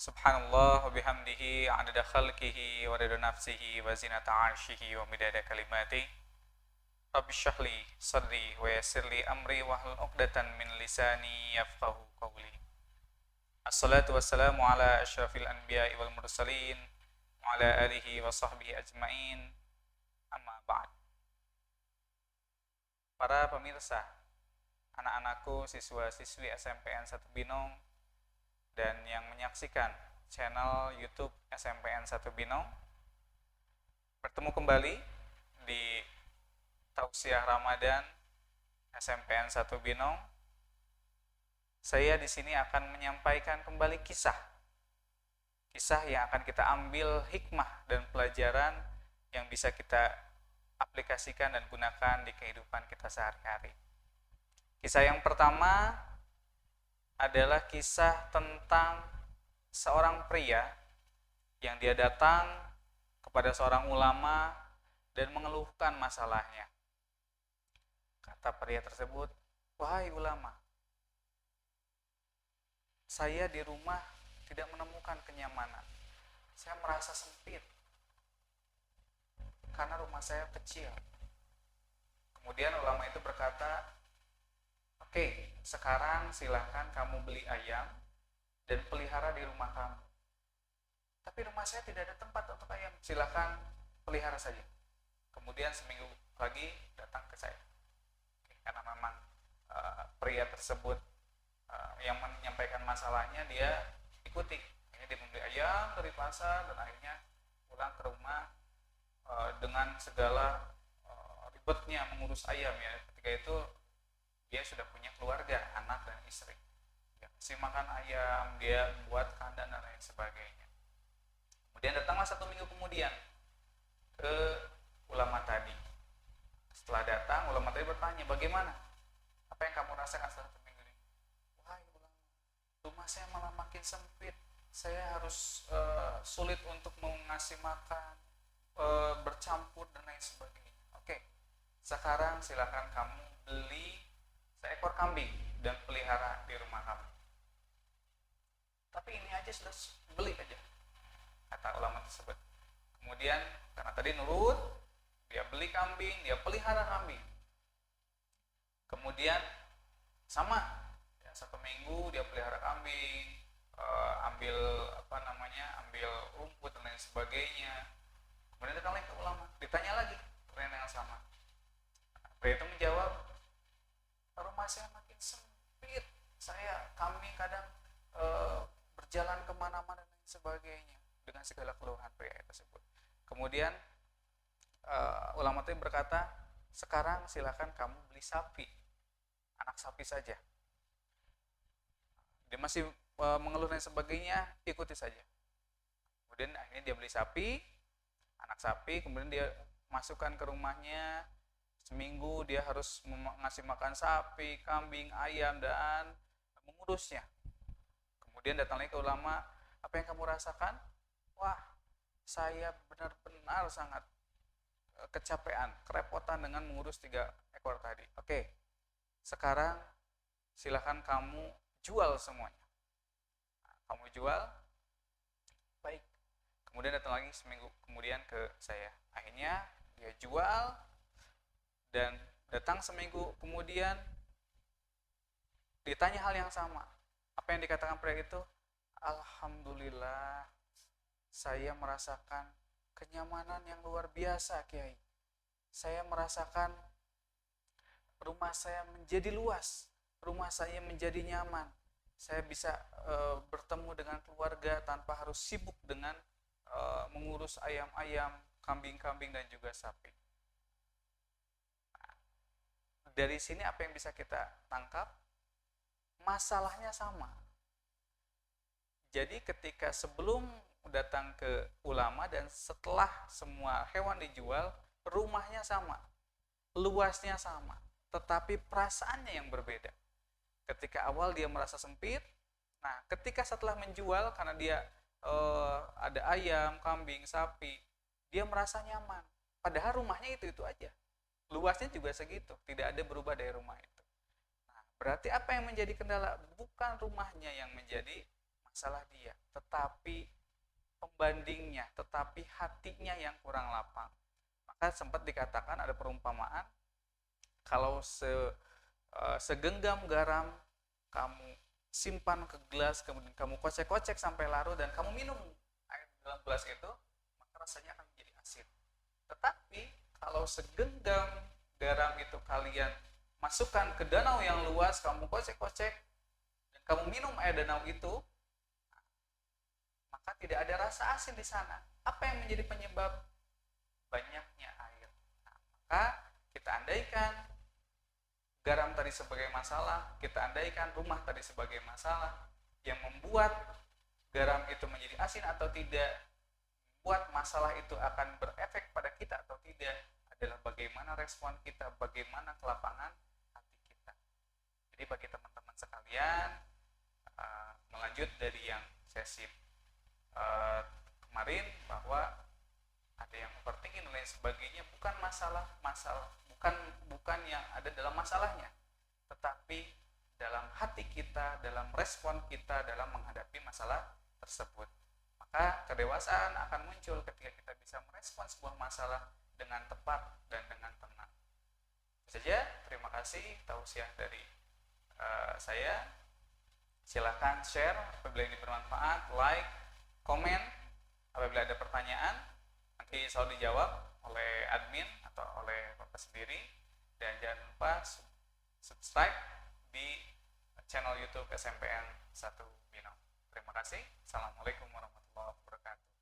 Subhanallah wa bihamdihi adada khalqihi wa rida nafsihi wa zinata arshihi wa midada kalimati. Rabbi syrahli sadri wa yassirli amri wa hlul 'uqdatan min lisani yafqahu qawli. Assalatu wassalamu ala asyrafil anbiya'i wal mursalin wa ala alihi wa sahbihi ajmain. Amma ba'd. Para pemirsa, anak-anakku, siswa-siswi SMPN 1 Binong dan yang menyaksikan channel YouTube SMPN 1 Binong, bertemu kembali di Tausiah Ramadan SMPN 1 Binong. Saya di sini akan menyampaikan kembali kisah yang akan kita ambil hikmah dan pelajaran yang bisa kita aplikasikan dan gunakan di kehidupan kita sehari-hari. Kisah yang pertama adalah kisah tentang seorang pria yang dia datang kepada seorang ulama dan mengeluhkan masalahnya. Kata pria tersebut, "Wahai ulama, saya di rumah tidak menemukan kenyamanan. Saya merasa sempit karena rumah saya kecil." Kemudian ulama itu berkata, "Oke, sekarang silahkan kamu beli ayam dan pelihara di rumah kamu. Tapi rumah saya tidak ada tempat untuk ayam, silahkan pelihara saja." Kemudian seminggu lagi datang ke saya. Karena memang pria tersebut yang menyampaikan masalahnya, dia ikuti. Ini dia membeli ayam dari pasar dan akhirnya pulang ke rumah dengan segala ribetnya mengurus ayam ya. Ketika itu dia sudah punya keluarga, anak dan istri. Dia kasih makan ayam, dia buat kandang dan lain sebagainya. Kemudian datanglah 1 minggu kemudian ke ulama tadi. Setelah datang, ulama tadi bertanya, "Bagaimana? Apa yang kamu rasakan setelah 1 minggu ini?" "Wahai ulama, rumah saya malah makin sempit. Saya harus sulit untuk mengasih makan, bercampur dan lain sebagainya." "Oke, sekarang silakan kamu beli seekor kambing dan pelihara di rumah kamu. Tapi ini aja sudah beli aja," kata ulama tersebut. Kemudian karena tadi nurut, dia beli kambing, dia pelihara kambing. Kemudian sama ya, 1 minggu dia pelihara kambing, ambil ambil rumput dan lain sebagainya. Kemudian datang lagi ke ulama, ditanya lagi pertanyaan yang sama. Pria itu menjawab, "Rumah saya makin sempit, kami kadang berjalan kemana-mana dan lain sebagainya," dengan segala keluhan pria tersebut. Kemudian ulama itu berkata, "Sekarang silakan kamu beli sapi, anak sapi saja." Dia masih mengeluh dan sebagainya, ikuti saja. Kemudian akhirnya dia beli sapi, anak sapi, kemudian dia masukkan ke rumahnya. Seminggu dia harus ngasih makan sapi, kambing, ayam, dan mengurusnya. Kemudian datang lagi ke ulama, "Apa yang kamu rasakan?" "Wah, saya benar-benar sangat kecapean, kerepotan dengan mengurus 3 ekor tadi." "Oke, sekarang silahkan kamu jual semuanya." Nah, kamu jual, baik. Kemudian datang lagi seminggu kemudian ke saya. Akhirnya dia jual dan datang seminggu kemudian ditanya hal yang sama. Apa yang dikatakan pria itu? "Alhamdulillah, saya merasakan kenyamanan yang luar biasa, Kiai. Saya merasakan rumah saya menjadi luas, rumah saya menjadi nyaman. Saya bisa bertemu dengan keluarga tanpa harus sibuk dengan mengurus ayam-ayam, kambing-kambing dan juga sapi." Nah, dari sini apa yang bisa kita tangkap? Masalahnya sama. Jadi ketika sebelum datang ke ulama dan setelah semua hewan dijual, rumahnya sama, luasnya sama, tetapi perasaannya yang berbeda. Ketika awal dia merasa sempit, nah ketika setelah menjual karena dia ada ayam, kambing, sapi, dia merasa nyaman. Padahal rumahnya itu aja, luasnya juga segitu, tidak ada berubah dari rumah itu. Nah, berarti apa yang menjadi kendala? Bukan rumahnya yang menjadi masalah dia, tetapi pembandingnya, tetapi hatinya yang kurang lapang. Maka sempat dikatakan ada perumpamaan, kalau segenggam garam kamu simpan ke gelas, kemudian kamu kocek-kocek sampai larut dan kamu minum air dalam gelas itu, maka rasanya akan menjadi asin. Tetapi kalau segenggam garam itu kalian masukkan ke danau yang luas, kamu kocek-kocek dan kamu minum air danau itu, maka tidak ada rasa asin di sana. Apa yang menjadi penyebab? Banyaknya air. Nah, maka kita andaikan garam tadi sebagai masalah, kita andaikan rumah tadi sebagai masalah, yang membuat garam itu menjadi asin atau tidak, membuat masalah itu akan berefek pada kita atau tidak, adalah bagaimana respon kita, bagaimana kelapangan hati kita. Jadi bagi teman-teman sekalian, melanjut dari yang sesi kemarin, bahwa ada yang overthinking dan lain sebagainya, bukan masalah bukan yang ada dalam masalahnya, tetapi dalam hati kita, dalam respon kita dalam menghadapi masalah tersebut. Maka kedewasaan akan muncul ketika kita bisa merespon sebuah masalah dengan tepat dan dengan tenang. Itu saja, terima kasih tausiah dari saya. Silahkan share apabila ini bermanfaat, like, komen apabila ada pertanyaan, nanti selalu dijawab oleh admin atau oleh Bapak sendiri. Dan jangan lupa subscribe di channel YouTube SMPN 1 Binong. Terima kasih. Assalamualaikum warahmatullahi wabarakatuh.